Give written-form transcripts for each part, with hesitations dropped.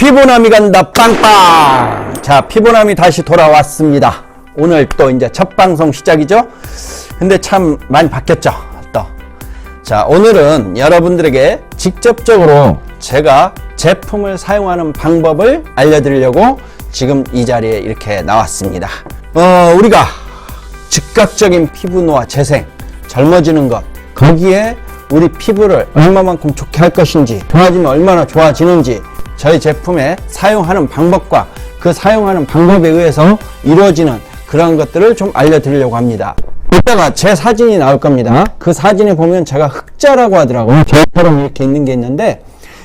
피부남이 간다 빵빵. 자, 피부남이 다시 돌아왔습니다. 오늘 또 이제 첫 방송 시작이죠. 근데 참 많이 바뀌었죠 또. 자, 오늘은 여러분들에게 직접적으로 제가 제품을 사용하는 방법을 알려드리려고 지금 이 자리에 이렇게 나왔습니다. 우리가 즉각적인 피부 노화 재생, 젊어지는 것, 거기에 우리 피부를 얼마만큼 좋게 할 것인지, 좋아지면 얼마나 좋아지는지, 저희 제품에 사용하는 방법과 그 사용하는 방법에 의해서 이루어지는 그런 것들을 좀 알려드리려고 합니다. 이따가 제 사진이 나올 겁니다. 그 사진에 보면 제가 흑자라고 하더라고요. 저처럼 이렇게 있는 게 있는데,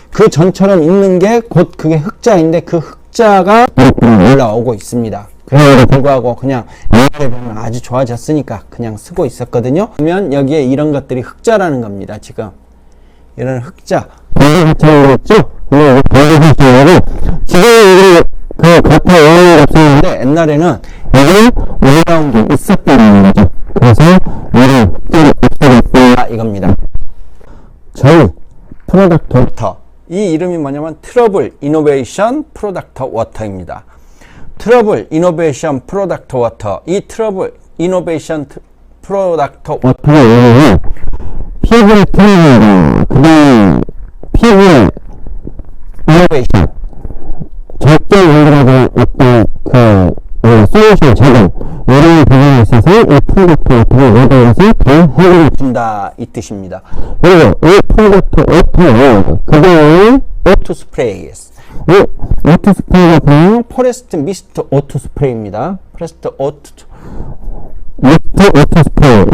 그 전처럼 있는 게 곧 그게 흑자인데, 그 흑자가 올라오고 있습니다. 그래도 불구하고 그냥 옛날에 보면 아주 좋아졌으니까 그냥 쓰고 있었거든요. 그러면 여기에 이런 것들이 흑자라는 겁니다. 지금 이런 흑자 흑자였죠. 지금 그 겉에 올라온 게 없었는데 옛날에는 여기 올라온 게 있었다는 거죠. 그래서 이런 흑자를 없애겠다 이겁니다. 저희 프로덕트 워터, 이 이름이 뭐냐면 트러블 이노베이션 프로덕트 워터입니다. 트러블 이노베이션 프로덕트 워터. 이 트러블 이노베이션 프로덕트 워터는 피부의 트러블과 그다음 피부의 이노베이션, 적게 만들어진 어떤 그 솔루션 제공, 이런 부분에 있어서 이 프로덕트 워터를 내려서 더 해결해 준다 이 뜻입니다. 그리고 이 프로덕트 워터는 그 다음에 오토 스프레이, 이 오토 스프레이가 보면 포레스트 미스트 오토 스프레이입니다. 포레스트 오토 스프레이.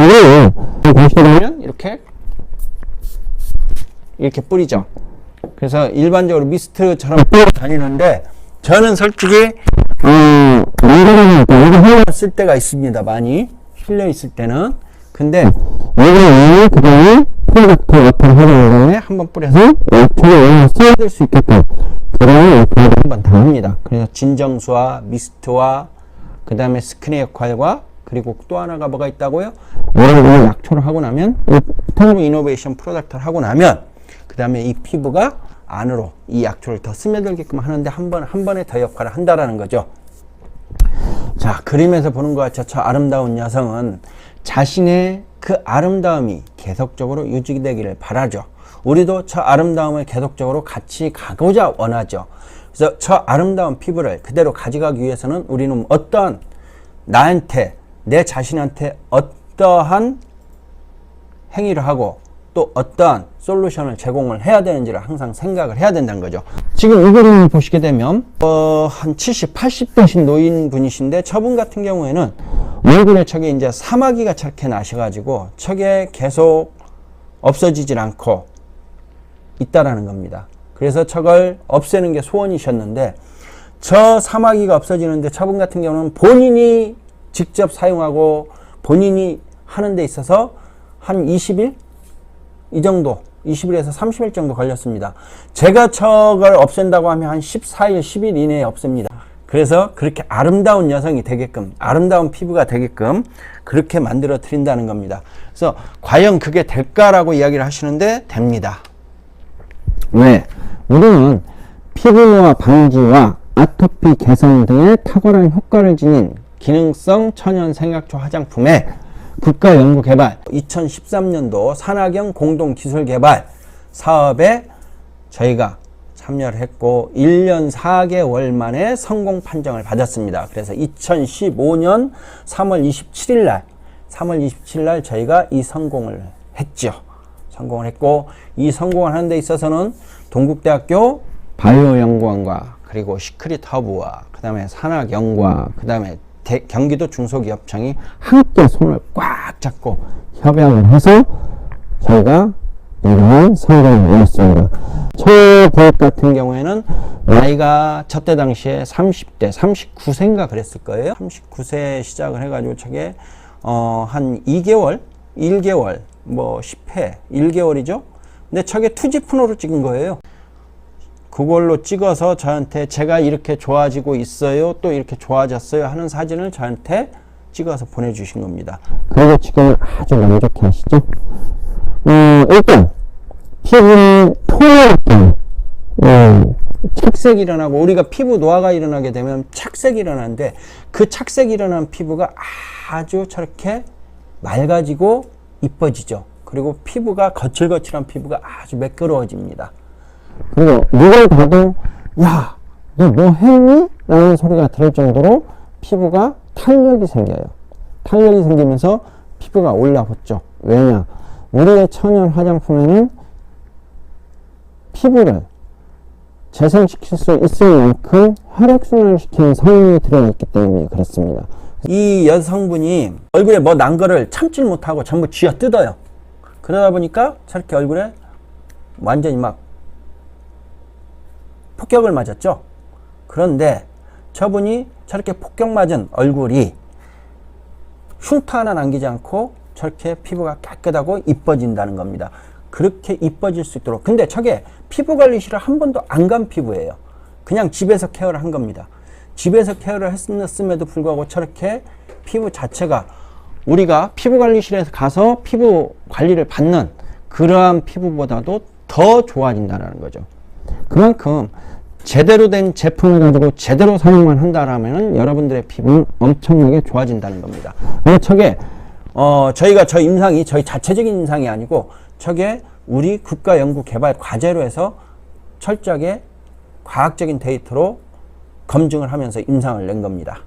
이거 보시면 이렇게 뿌리죠. 그래서 일반적으로 미스트처럼 뿌려 다니는데, 저는 솔직히 이거 쓸 때가 있습니다. 많이 실려 있을 때는. 근데 이거 그다음에 프로덕트 워터를 하는 다음에 한번 뿌려서 워터를 써야 수 있게끔 그러면 이렇게 한번 다 합니다. 그래서 진정수와 미스트와 그 다음에 스킨의 역할과, 그리고 또 하나가 뭐가 있다고요? 이런 약초를 하고 나면, 트러블 이노베이션 프로덕트를 하고 나면 그 다음에 이 피부가 안으로 이 약초를 더 스며들게끔 하는데 한 번에 더 역할을 한다라는 거죠. 자, 그림에서 보는 것 같죠. 저 아름다운 여성은 자신의 그 아름다움이 계속적으로 유지되기를 바라죠. 우리도 저 아름다움을 계속적으로 같이 가고자 원하죠. 그래서 저 아름다운 피부를 그대로 가져가기 위해서는 우리는 어떠한 나한테, 내 자신한테 어떠한 행위를 하고 또 어떠한 솔루션을 제공을 해야 되는지를 항상 생각을 해야 된다는 거죠. 지금 이 그림을 보시게 되면 한 70, 80대신 노인분이신데, 저분 같은 경우에는 얼굴에 저게 이제 사마귀가 저렇게 나셔가지고 저게 계속 없어지질 않고 있다라는 겁니다. 그래서 저걸 없애는 게 소원이셨는데, 저 사마귀가 없어지는데 저분 같은 경우는 본인이 직접 사용하고 본인이 하는 데 있어서 한 20일? 이 정도, 20일에서 30일 정도 걸렸습니다. 제가 저걸 없앤다고 하면 한 14일, 10일 이내에 없앱니다. 그래서 그렇게 아름다운 여성이 되게끔, 아름다운 피부가 되게끔 그렇게 만들어 드린다는 겁니다. 그래서 과연 그게 될까라고 이야기를 하시는데 됩니다. 왜? 우리는 피부노화 방지와 아토피 개선 등의 탁월한 효과를 지닌 기능성 천연 생약초 화장품에 국가연구개발 2013년도 산학영 공동기술개발 사업에 저희가 참여를 했고 1년 4개월 만에 성공 판정을 받았습니다. 그래서 2015년 3월 27일 날 저희가 이 성공을 했죠. 성공을 했고, 이 성공을 하는 데 있어서는 동국대학교 바이오연구원과 그리고 시크릿 허브와 그 다음에 산학연구와 그 다음에 경기도 중소기업청이 함께 손을 꽉 잡고 협약을 해서 저희가 이러한 성공을 이뤘습니다. 저 교육 같은 경우에는 나이가 저때 당시에 30대, 39세인가 그랬을 거예요. 39세 시작을 해가지고 저게 한 2개월, 1개월, 뭐 10회, 1개월이죠. 근데 저게 투지프노로 찍은 거예요. 그걸로 찍어서 저한테 제가 이렇게 좋아지고 있어요, 또 이렇게 좋아졌어요 하는 사진을 저한테 찍어서 보내주신 겁니다. 그리고 지금 아주 만족해 하시죠? 일단 피부의 톤을 착색이 일어나고, 우리가 피부 노화가 일어나게 되면 착색이 일어나는데, 그 착색이 일어난 피부가 아주 저렇게 맑아지고 이뻐지죠. 그리고 피부가 거칠거칠한 피부가 아주 매끄러워집니다. 그리고 누굴 봐도 야, 너 뭐 했니? 라는 소리가 들을 정도로 피부가 탄력이 생겨요. 탄력이 생기면서 피부가 올라붙죠. 왜냐? 우리의 천연 화장품에는 피부를 재생시킬 수 있을 만큼 혈액순환을 시키는 성분이 들어있기 때문에 그렇습니다. 이 여성분이 얼굴에 뭐 난 거를 참질 못하고 전부 쥐어 뜯어요. 그러다 보니까 저렇게 얼굴에 완전히 막 폭격을 맞았죠. 그런데 저분이 저렇게 폭격 맞은 얼굴이 흉터 하나 남기지 않고 저렇게 피부가 깨끗하고 이뻐진다는 겁니다. 그렇게 이뻐질 수 있도록. 근데 저게 피부관리실을 한 번도 안 간 피부예요. 그냥 집에서 케어를 한 겁니다. 집에서 케어를 했음에도 불구하고 저렇게 피부 자체가 우리가 피부관리실에서 가서 피부 관리를 받는 그러한 피부보다도 더 좋아진다는 거죠. 그만큼 제대로 된 제품을 가지고 제대로 사용만 한다라면 여러분들의 피부는 엄청나게 좋아진다는 겁니다. 근데 저게 저희가 저 임상이 저희 자체적인 임상이 아니고 저게 우리 국가연구개발 과제로 해서 철저하게 과학적인 데이터로 검증을 하면서 임상을 낸 겁니다.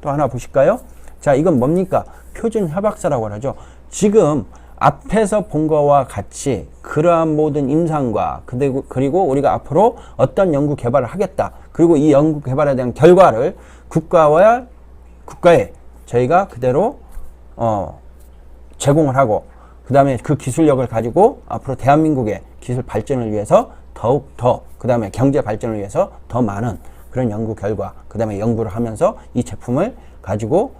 또 하나 보실까요? 자, 이건 뭡니까? 표준 협약서라고 하죠. 지금 앞에서 본 거와 같이 그러한 모든 임상과 그리고 우리가 앞으로 어떤 연구 개발을 하겠다. 그리고 이 연구 개발에 대한 결과를 국가에 저희가 그대로 제공을 하고, 그 다음에 그 기술력을 가지고 앞으로 대한민국의 기술 발전을 위해서 더욱 더, 그 다음에 경제 발전을 위해서 더 많은 그런 연구 결과, 그 다음에 연구를 하면서 이 제품을 가지고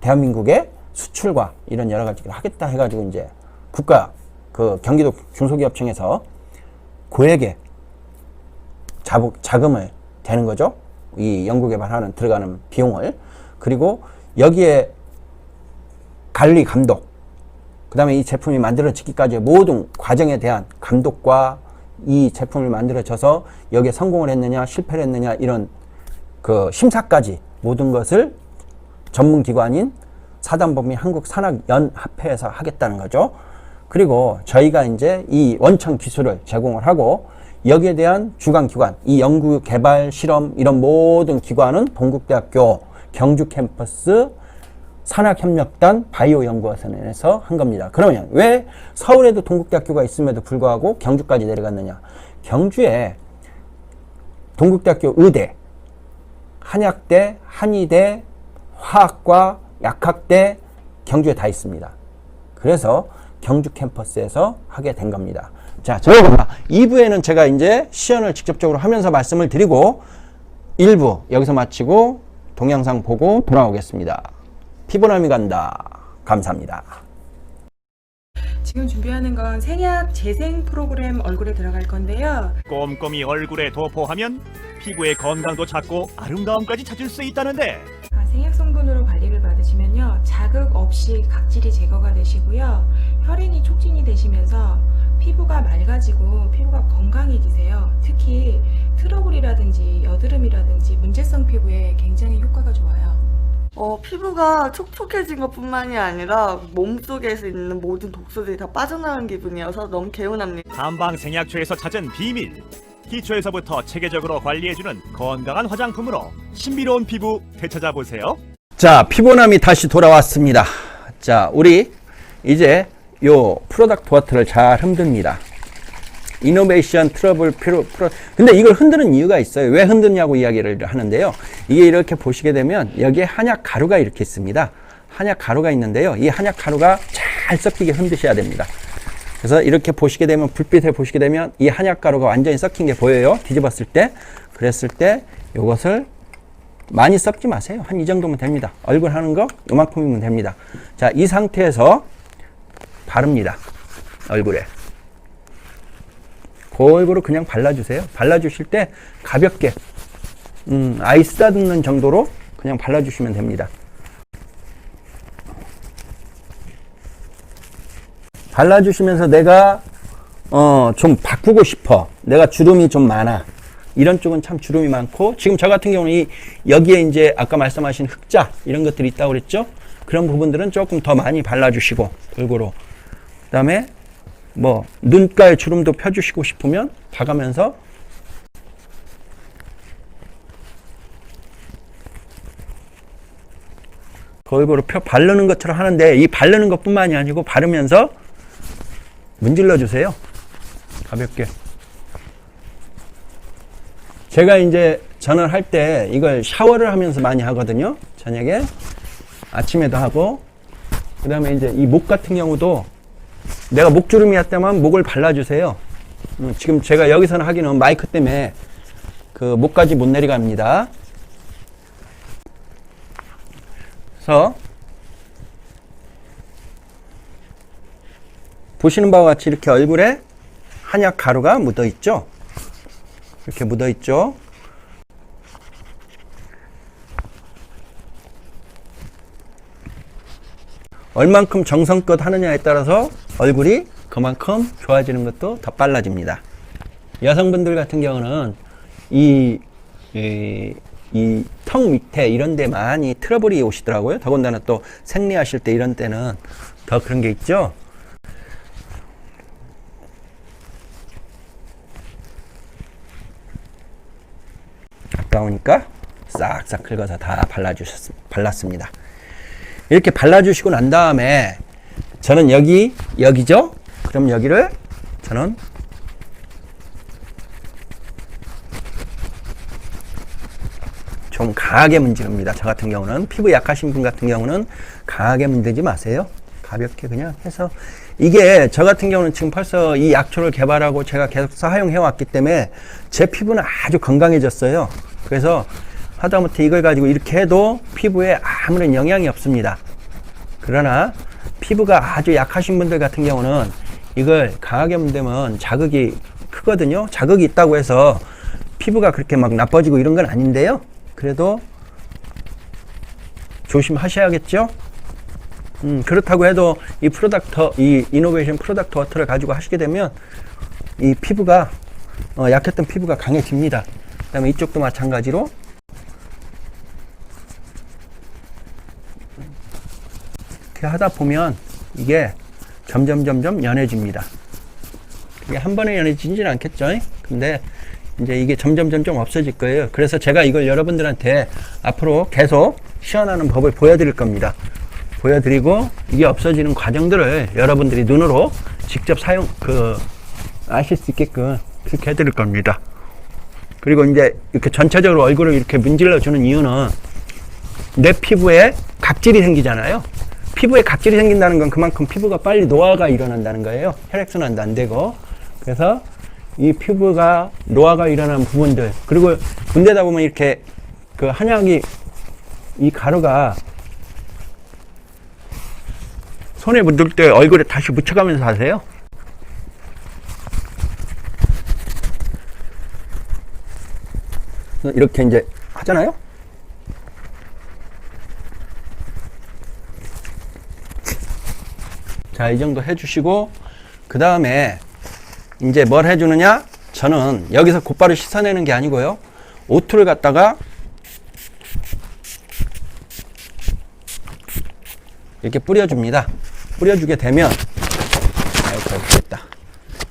대한민국의 수출과 이런 여러 가지를 하겠다 해가지고 이제 국가 그 경기도 중소기업청에서 고액의 자금을 대는 거죠. 이 연구개발하는 들어가는 비용을. 그리고 여기에 관리 감독, 그 다음에 이 제품이 만들어지기까지의 모든 과정에 대한 감독과 이 제품을 만들어져서 여기에 성공을 했느냐 실패를 했느냐 이런 그 심사까지 모든 것을 전문기관인 사단법인 한국산학연합회에서 하겠다는 거죠. 그리고 저희가 이제 이 원천 기술을 제공을 하고 여기에 대한 주관기관, 이 연구 개발 실험 이런 모든 기관은 동국대학교 경주 캠퍼스 산학협력단 바이오연구원에서 한 겁니다. 그러면 왜 서울에도 동국대학교가 있음에도 불구하고 경주까지 내려갔느냐? 경주에 동국대학교 의대, 한약대, 한의대, 화학과, 약학대 경주에 다 있습니다. 그래서 경주 캠퍼스에서 하게 된 겁니다. 자, 저희가 2부에는 제가 이제 시연을 직접적으로 하면서 말씀을 드리고 1부 여기서 마치고 동영상 보고 돌아오겠습니다. 피부남이 간다. 감사합니다. 지금 준비하는 건 생약 재생 프로그램 얼굴에 들어갈 건데요. 꼼꼼히 얼굴에 도포하면 피부의 건강도 찾고 아름다움까지 찾을 수 있다는데, 생약 성분으로 관리를 받으시면요, 자극 없이 각질이 제거가 되시고요, 혈행이 촉진이 되시면서 피부가 맑아지고 피부가 건강해지세요. 특히 트러블이라든지 여드름이라든지 문제성 피부에 굉장히 효과가 좋아요. 피부가 촉촉해진 것 뿐만이 아니라 몸속에서 있는 모든 독소들이 다 빠져나온 기분이어서 너무 개운합니다. 한방생약초에서 찾은 비밀, 기초에서부터 체계적으로 관리해주는 건강한 화장품으로 신비로운 피부 되찾아보세요. 자, 피부남이 다시 돌아왔습니다. 자, 우리 이제 요 프로덕트 워터를 잘 흔듭니다. 이노베이션 트러블 근데 이걸 흔드는 이유가 있어요. 왜 흔드냐고 이야기를 하는데요. 이게 이렇게 보시게 되면 여기에 한약 가루가 이렇게 있습니다. 한약 가루가 있는데요. 이 한약 가루가 잘 섞이게 흔드셔야 됩니다. 그래서 이렇게 보시게 되면, 불빛에 보시게 되면 이 한약 가루가 완전히 섞인 게 보여요. 뒤집었을 때. 그랬을 때 요것을 많이 섞지 마세요. 한 이 정도면 됩니다. 얼굴 하는 거 요만큼이면 됩니다. 자, 이 상태에서 바릅니다. 얼굴에. 골고루 그냥 발라주세요. 발라주실 때 가볍게 아이스 다듬는 정도로 그냥 발라주시면 됩니다. 발라주시면서 내가 좀 바꾸고 싶어, 내가 주름이 좀 많아, 이런 쪽은 참 주름이 많고, 지금 저 같은 경우는 여기에 이제 아까 말씀하신 흑자 이런 것들이 있다고 그랬죠. 그런 부분들은 조금 더 많이 발라주시고, 골고루. 그 다음에 뭐 눈가에 주름도 펴주시고 싶으면 봐가면서 골고루 바르는 것처럼 하는데, 이 바르는 것뿐만이 아니고 바르면서 문질러 주세요. 가볍게. 제가 이제 저는 할 때 이걸 샤워를 하면서 많이 하거든요. 저녁에 아침에도 하고, 그 다음에 이제 이 목 같은 경우도 내가 목주름이었다면 목을 발라주세요. 지금 제가 여기서는 하기는 마이크 때문에 그 목까지 못 내려갑니다. 그래서 보시는 바와 같이 이렇게 얼굴에 한약 가루가 묻어 있죠. 이렇게 묻어 있죠. 얼만큼 정성껏 하느냐에 따라서 얼굴이 그만큼 좋아지는 것도 더 빨라집니다. 여성분들 같은 경우는 이 턱 밑에 이런 데 많이 트러블이 오시더라고요. 더군다나 또 생리하실 때 이런 때는 더 그런 게 있죠. 아까우니까 싹싹 긁어서 다 발랐습니다. 이렇게 발라주시고 난 다음에 저는 여기죠? 그럼 여기를 저는 좀 강하게 문지릅니다. 저 같은 경우는 피부 약하신 분 같은 경우는 강하게 문지르지 마세요. 가볍게 그냥 해서, 이게 저 같은 경우는 지금 벌써 이 약초를 개발하고 제가 계속 사용해 왔기 때문에 제 피부는 아주 건강해졌어요. 그래서 하다못해 이걸 가지고 이렇게 해도 피부에 아무런 영향이 없습니다. 그러나 피부가 아주 약하신 분들 같은 경우는 이걸 강하게 문대면 자극이 크거든요. 자극이 있다고 해서 피부가 그렇게 막 나빠지고 이런 건 아닌데요. 그래도 조심하셔야겠죠. 그렇다고 해도 이 이노베이션 프로덕트 워터를 가지고 하시게 되면 이 피부가 약했던 피부가 강해집니다. 그 다음에 이쪽도 마찬가지로 이렇게 하다 보면 이게 점점 연해집니다. 이게 한 번에 연해지지는 않겠죠. 근데 이제 이게 점점 없어질 거예요. 그래서 제가 이걸 여러분들한테 앞으로 계속 시연하는 법을 보여드릴 겁니다. 보여드리고 이게 없어지는 과정들을 여러분들이 눈으로 직접 아실 수 있게끔 그렇게 해드릴 겁니다. 그리고 이제 이렇게 전체적으로 얼굴을 이렇게 문질러 주는 이유는 내 피부에 각질이 생기잖아요. 피부에 각질이 생긴다는 건 그만큼 피부가 빨리 노화가 일어난다는 거예요. 혈액순환도 안 되고. 그래서 이 피부가 노화가 일어나는 부분들, 그리고 군대다 보면 이렇게 그 한약이 이 가루가 손에 묻을 때 얼굴에 다시 묻혀가면서 하세요. 이렇게 이제 하잖아요. 자, 이 정도 해주시고, 그 다음에 이제 뭘 해주느냐? 저는 여기서 곧바로 씻어내는 게 아니고요. 오투를 갖다가 이렇게 뿌려줍니다. 뿌려주게 되면,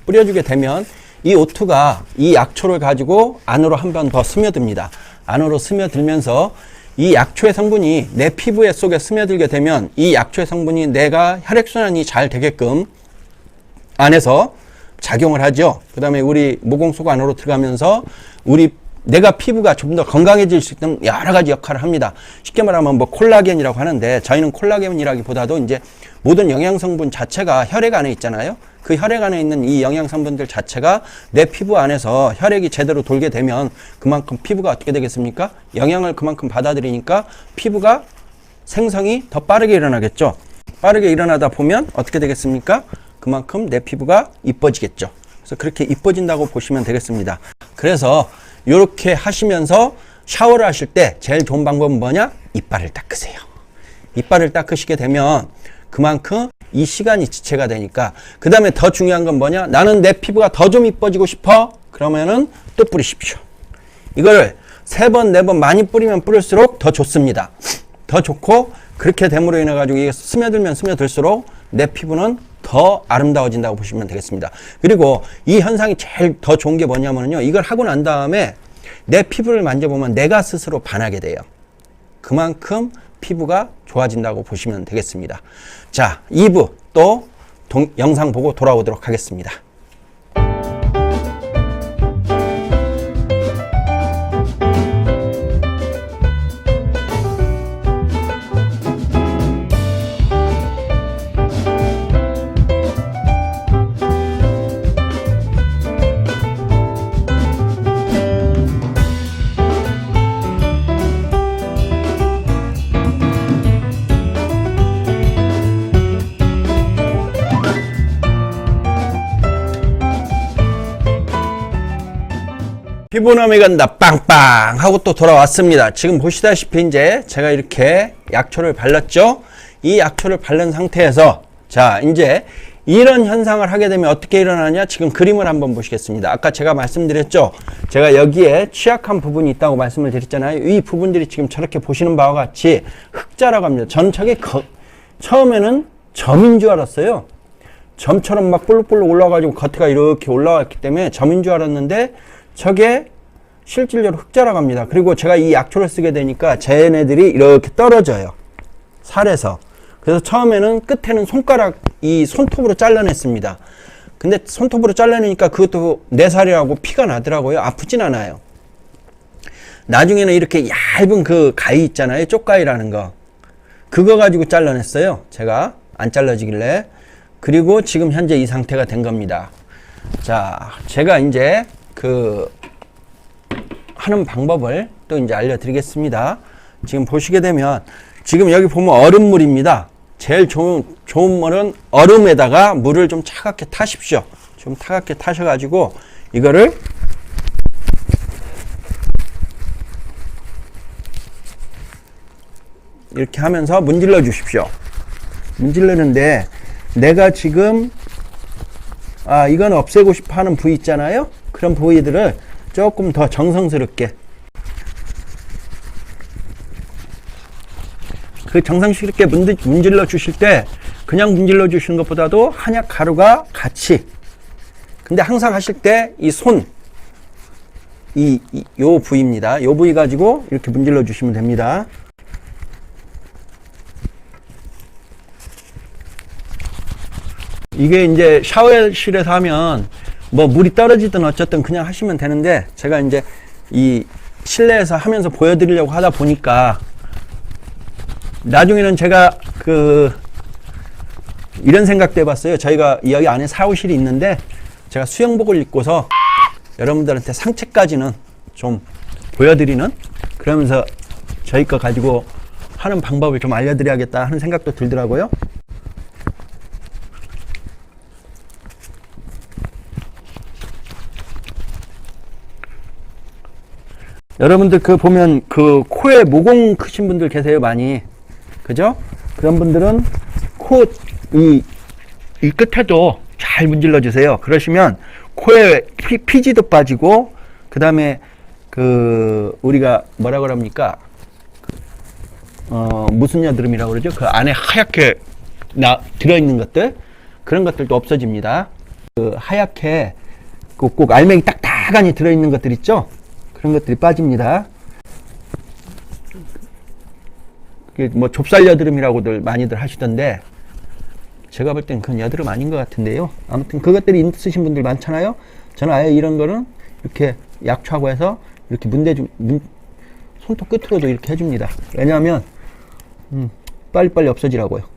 뿌려주게 되면 이 오투가 이 약초를 가지고 안으로 한 번 더 스며듭니다. 안으로 스며들면서 이 약초의 성분이 내 피부 속에 스며들게 되면 이 약초의 성분이 내가 혈액순환이 잘 되게끔 안에서 작용을 하죠. 그 다음에 우리 모공속 안으로 들어가면서 내가 피부가 좀 더 건강해질 수 있는 여러 가지 역할을 합니다. 쉽게 말하면 뭐 콜라겐이라고 하는데, 저희는 콜라겐이라기보다도 이제 모든 영양성분 자체가 혈액 안에 있잖아요. 그 혈액 안에 있는 이 영양성분들 자체가 내 피부 안에서 혈액이 제대로 돌게 되면 그만큼 피부가 어떻게 되겠습니까? 영양을 그만큼 받아들이니까 피부가 생성이 더 빠르게 일어나겠죠. 빠르게 일어나다 보면 어떻게 되겠습니까? 그만큼 내 피부가 이뻐지겠죠. 그래서 그렇게 이뻐진다고 보시면 되겠습니다. 그래서 이렇게 하시면서 샤워를 하실 때 제일 좋은 방법은 뭐냐? 이빨을 닦으세요. 이빨을 닦으시게 되면 그만큼 이 시간이 지체가 되니까. 그 다음에 더 중요한 건 뭐냐? 나는 내 피부가 더 좀 이뻐지고 싶어? 그러면은 또 뿌리십시오. 이걸 3번, 4번 많이 뿌리면 뿌릴수록 더 좋습니다. 더 좋고, 그렇게 됨으로 인해 가지고 이게 스며들면 스며들수록 내 피부는 더 아름다워진다고 보시면 되겠습니다. 그리고 이 현상이 제일 더 좋은 게 뭐냐면요, 이걸 하고 난 다음에 내 피부를 만져보면 내가 스스로 반하게 돼요. 그만큼 피부가 좋아진다고 보시면 되겠습니다. 자, 2부 또 영상 보고 돌아오도록 하겠습니다. 피부남이 간다 빵빵 하고 또 돌아왔습니다. 지금 보시다시피 이제 제가 이렇게 약초를 발랐죠. 이 약초를 바른 상태에서 자, 이제 이런 현상을 하게 되면 어떻게 일어나냐, 지금 그림을 한번 보시겠습니다. 아까 제가 말씀드렸죠, 제가 여기에 취약한 부분이 있다고 말씀을 드렸잖아요. 이 부분들이 지금 저렇게 보시는 바와 같이 흑자라고 합니다. 전 저게 처음에는 점인 줄 알았어요. 점처럼 막 볼록볼록 올라와가지고 겉에가 이렇게 올라왔기 때문에 점인 줄 알았는데 저게 실질적으로 흑자라고 합니다. 그리고 제가 이 약초를 쓰게 되니까 쟤네들이 이렇게 떨어져요, 살에서. 그래서 처음에는 끝에는 이 손톱으로 잘라냈습니다. 근데 손톱으로 잘라내니까 그것도 내 살이라고 피가 나더라고요. 아프진 않아요. 나중에는 이렇게 얇은 그 가위 있잖아요, 쪽가위라는 거, 그거 가지고 잘라냈어요, 제가. 안 잘라지길래. 그리고 지금 현재 이 상태가 된 겁니다. 자, 제가 이제 하는 방법을 또 이제 알려드리겠습니다. 지금 보시게 되면, 지금 여기 보면 얼음물입니다. 제일 좋은 물은 얼음에다가 물을 좀 차갑게 타십시오. 좀 차갑게 타셔가지고, 이거를 이렇게 하면서 문질러 주십시오. 문질르는데, 내가 지금, 이건 없애고 싶어 하는 부위 있잖아요? 그런 부위들을 조금 더 정성스럽게, 그 정성스럽게 문질러 주실 때 그냥 문질러 주시는 것보다도 한약 가루가 같이, 근데 항상 하실 때 이 요 부위입니다. 요 부위 가지고 이렇게 문질러 주시면 됩니다. 이게 이제 샤워실에서 하면 뭐 물이 떨어지든 어쨌든 그냥 하시면 되는데, 제가 이제 이 실내에서 하면서 보여드리려고 하다 보니까, 나중에는 제가 이런 생각도 해봤어요. 저희가 여기 안에 샤워실이 있는데, 제가 수영복을 입고서 여러분들한테 상체까지는 좀 보여드리는, 그러면서 저희 거 가지고 하는 방법을 좀 알려드려야겠다 하는 생각도 들더라고요. 여러분들 보면 코에 모공 크신 분들 계세요, 많이. 그죠? 그런 분들은 이 끝에도 잘 문질러 주세요. 그러시면 코에 피지도 빠지고, 그 다음에 우리가 뭐라 그럽니까? 무슨 여드름이라고 그러죠? 그 안에 하얗게 들어있는 것들, 그런 것들도 없어집니다. 하얗게 꼭 알맹이 딱딱하니 들어있는 것들 있죠? 그런 것들이 빠집니다. 뭐 좁쌀 여드름이라고들 많이들 하시던데, 제가 볼 땐 그건 여드름 아닌 것 같은데요. 아무튼 그것들이 있으신 분들 많잖아요. 저는 아예 이런 거는 이렇게 약초하고 해서 이렇게 손톱 끝으로도 이렇게 해줍니다. 왜냐하면 빨리빨리 없어지라고요.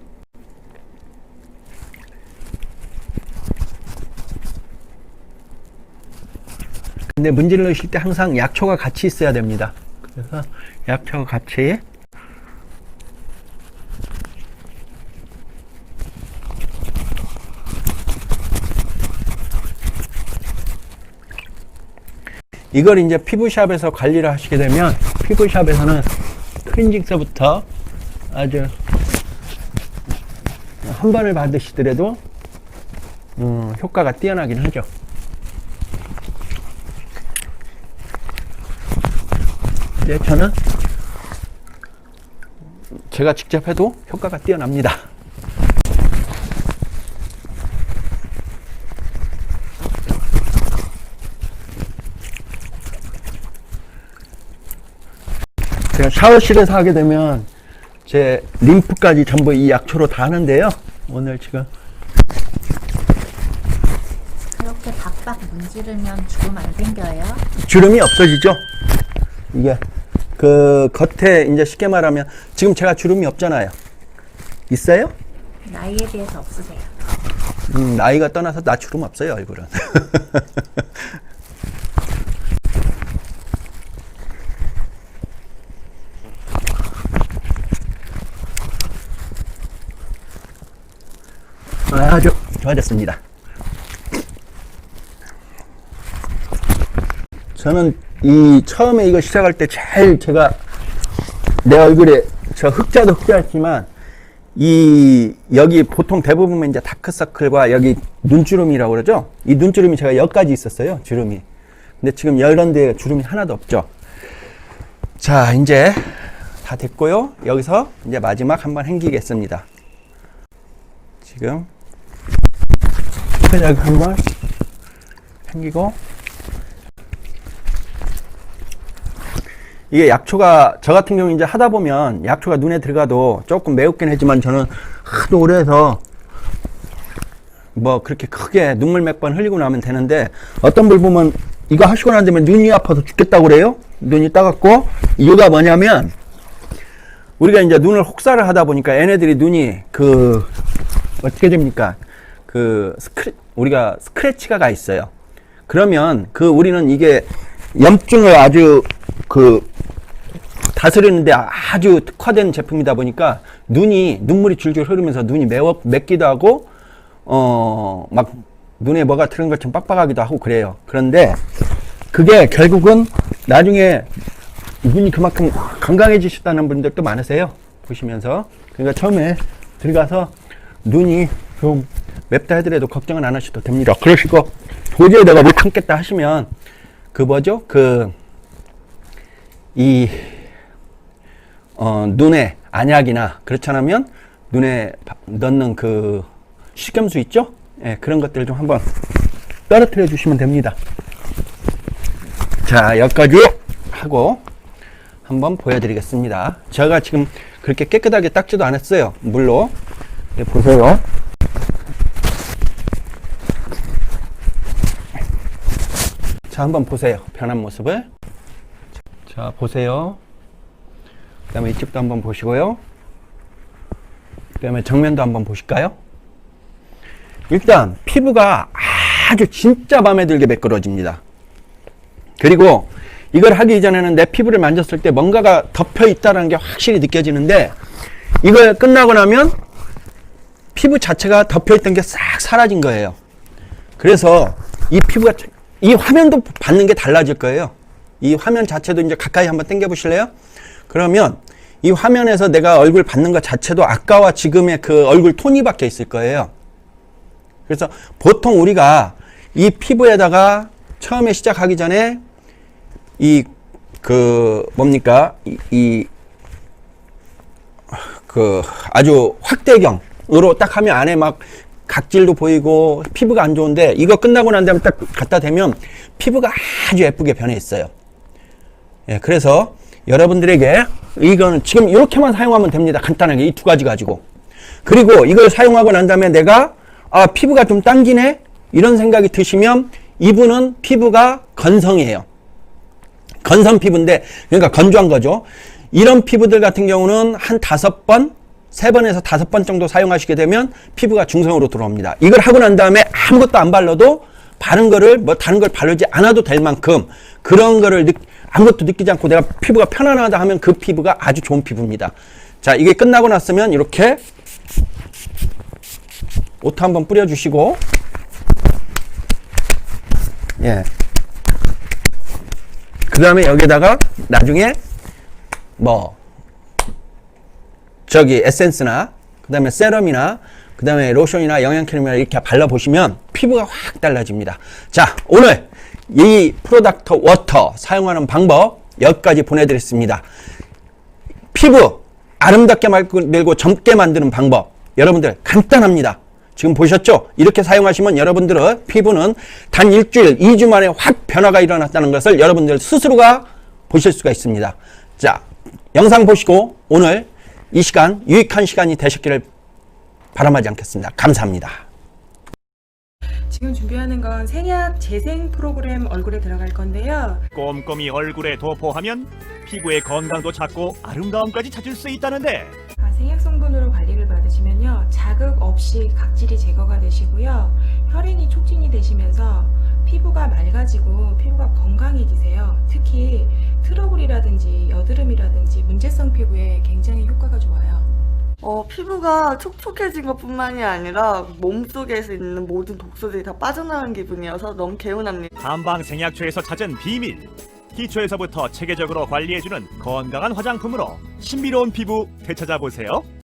근데 문질러실 때 항상 약초가 같이 있어야 됩니다. 그래서 약초가 같이, 이걸 이제 피부샵에서 관리를 하시게 되면, 피부샵에서는 클렌징서부터 아주 한 번을 받으시더라도 효과가 뛰어나긴 하죠. 근데 저는 제가 직접 해도 효과가 뛰어납니다. 제가 샤워실에서 하게 되면 제 림프까지 전부 이 약초로 다 하는데요. 오늘 지금 이렇게 박박 문지르면 주름 안 생겨요? 주름이 없어지죠. 이게 그 겉에 이제 쉽게 말하면 지금 제가 주름이 없잖아요. 있어요? 나이에 비해서 없으세요. 나이가 떠나서 나 주름 없어요, 얼굴은. 아주 좋아졌습니다. 저는 이 처음에 이거 시작할 때 제일 제가 내 얼굴에 저 흑자도 흑자였지만 이 여기 보통 대부분 이제 다크서클과 여기 눈주름이라고 그러죠. 이 눈주름이 제가 여기까지 있었어요, 주름이. 근데 지금 이런 데 주름이 하나도 없죠. 자, 이제 다 됐고요. 여기서 이제 마지막 한번 헹기겠습니다. 지금 여기 한번 헹기고, 이게 약초가 저 같은 경우 이제 하다 보면 약초가 눈에 들어가도 조금 매우긴 하지만 저는 하도 오래 해서 뭐 그렇게 크게 눈물 몇 번 흘리고 나면 되는데, 어떤 분 보면 이거 하시고 난 다음에 눈이 아파서 죽겠다고 그래요. 눈이 따갑고. 이유가 뭐냐면 우리가 이제 눈을 혹사를 하다 보니까 얘네들이 눈이 그 어떻게 됩니까? 우리가 스크래치가 가 있어요. 그러면 우리는 이게 염증을 아주 다스리는데 아주 특화된 제품이다 보니까 눈물이 줄줄 흐르면서 눈이 맵기도 하고, 막 눈에 뭐가 들은 것처럼 빡빡하기도 하고 그래요. 그런데 그게 결국은 나중에 눈이 그만큼 건강해지셨다는 분들도 많으세요. 보시면서. 그러니까 처음에 들어가서 눈이 좀 맵다 하더라도 걱정은 안 하셔도 됩니다. 그러시고 도저히 내가 못 참겠다 하시면 눈에 안약이나 그렇지 않으면 눈에 넣는 그 식염수 있죠? 예, 그런 것들 좀 한번 떨어뜨려 주시면 됩니다. 자, 여기까지 하고 한번 보여드리겠습니다. 제가 지금 그렇게 깨끗하게 닦지도 않았어요, 물로. 예, 보세요. 자, 한번 보세요, 변한 모습을. 자, 보세요. 그 다음에 이쪽도 한번 보시고요. 그 다음에 정면도 한번 보실까요? 일단 피부가 아주 진짜 맘에 들게 매끄러집니다. 그리고 이걸 하기 이전에는 내 피부를 만졌을 때 뭔가가 덮여 있다는 게 확실히 느껴지는데, 이걸 끝나고 나면 피부 자체가 덮여 있던 게 싹 사라진 거예요. 그래서 이 피부가, 이 화면도 받는 게 달라질 거예요. 이 화면 자체도 이제 가까이 한번 당겨 보실래요? 그러면 이 화면에서 내가 얼굴 받는 것 자체도 아까와 지금의 그 얼굴 톤이 바뀌어 있을 거예요. 그래서 보통 우리가 이 피부에다가 처음에 시작하기 전에 아주 확대경으로 딱 하면 안에 막 각질도 보이고 피부가 안 좋은데, 이거 끝나고 난 다음에 딱 갖다 대면 피부가 아주 예쁘게 변해 있어요. 예, 그래서 여러분들에게 이거는 지금 이렇게만 사용하면 됩니다. 간단하게 이 두 가지 가지고. 그리고 이걸 사용하고 난 다음에 내가 피부가 좀 당기네 이런 생각이 드시면, 이분은 피부가 건성이에요. 건성 피부인데, 그러니까 건조한 거죠. 이런 피부들 같은 경우는 한 3번에서 5번 정도 사용하시게 되면 피부가 중성으로 들어옵니다. 이걸 하고 난 다음에 아무것도 안 발라도 다른 걸 바르지 않아도 될 만큼 그런 거를 아무것도 느끼지 않고 내가 피부가 편안하다 하면 그 피부가 아주 좋은 피부입니다. 자, 이게 끝나고 났으면 이렇게 오토 한번 뿌려주시고, 예. 그 다음에 여기다가 나중에 에센스나 그 다음에 세럼이나 그 다음에 로션이나 영양크림이나 이렇게 발라보시면 피부가 확 달라집니다. 자, 오늘 이 프로닥터 워터 사용하는 방법 여기까지 보내드렸습니다. 피부 아름답게 말고 젊게 만드는 방법 여러분들 간단합니다. 지금 보셨죠? 이렇게 사용하시면 여러분들은 피부는 단 일주일, 2주 만에 확 변화가 일어났다는 것을 여러분들 스스로가 보실 수가 있습니다. 자, 영상 보시고 오늘 이 시간 유익한 시간이 되셨기를 바람하지 않겠습니다. 감사합니다. 지금 준비하는 건 생약 재생 프로그램 얼굴에 들어갈 건데요. 꼼꼼히 얼굴에 도포하면 피부의 건강도 찾고 아름다움까지 찾을 수 있다는데 생약 성분으로 관리를 받으시면요. 자극 없이 각질이 제거가 되시고요. 혈행이 촉진이 되시면서 피부가 맑아지고 피부가 건강해지세요. 특히 트러블이라든지 여드름이라든지 문제성 피부에 굉장히 효과가 좋아요. 피부가 촉촉해진 것뿐만이 아니라 몸속에서 있는 모든 독소들이 다 빠져나간 기분이어서 너무 개운합니다. 한방생약초에서 찾은 비밀. 기초에서부터 체계적으로 관리해주는 건강한 화장품으로 신비로운 피부 되찾아보세요.